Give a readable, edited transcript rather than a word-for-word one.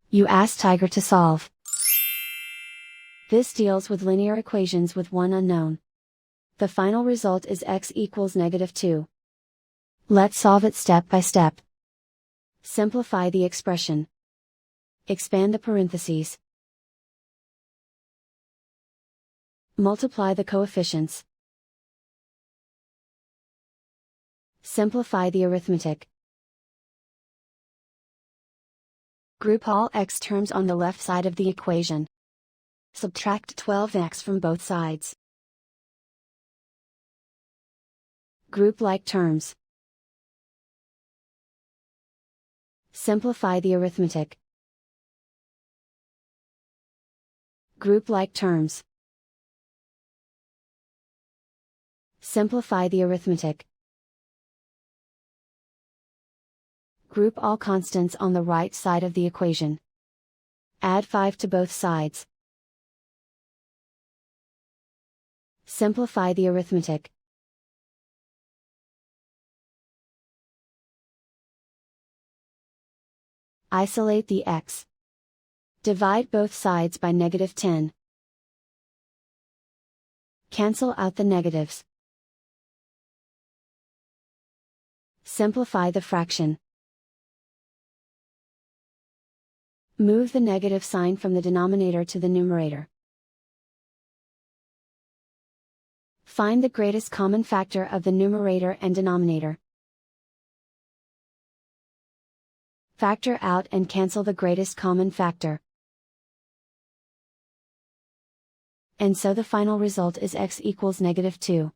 You ask Tiger to solve. This deals with linear equations with one unknown. The final result is x equals -2. Let's solve it step by step. Simplify the expression. Expand the parentheses. Multiply the coefficients. Simplify the arithmetic. Group all x terms on the left side of the equation. Subtract 12x from both sides. Group like terms. Simplify the arithmetic. Group like terms. Simplify the arithmetic. Group all constants on the right side of the equation. Add 5 to both sides. Simplify the arithmetic. Isolate the x. Divide both sides by -10. Cancel out the negatives. Simplify the fraction. Move the negative sign from the denominator to the numerator. Find the greatest common factor of the numerator and denominator. Factor out and cancel the greatest common factor. And so the final result is x equals -2.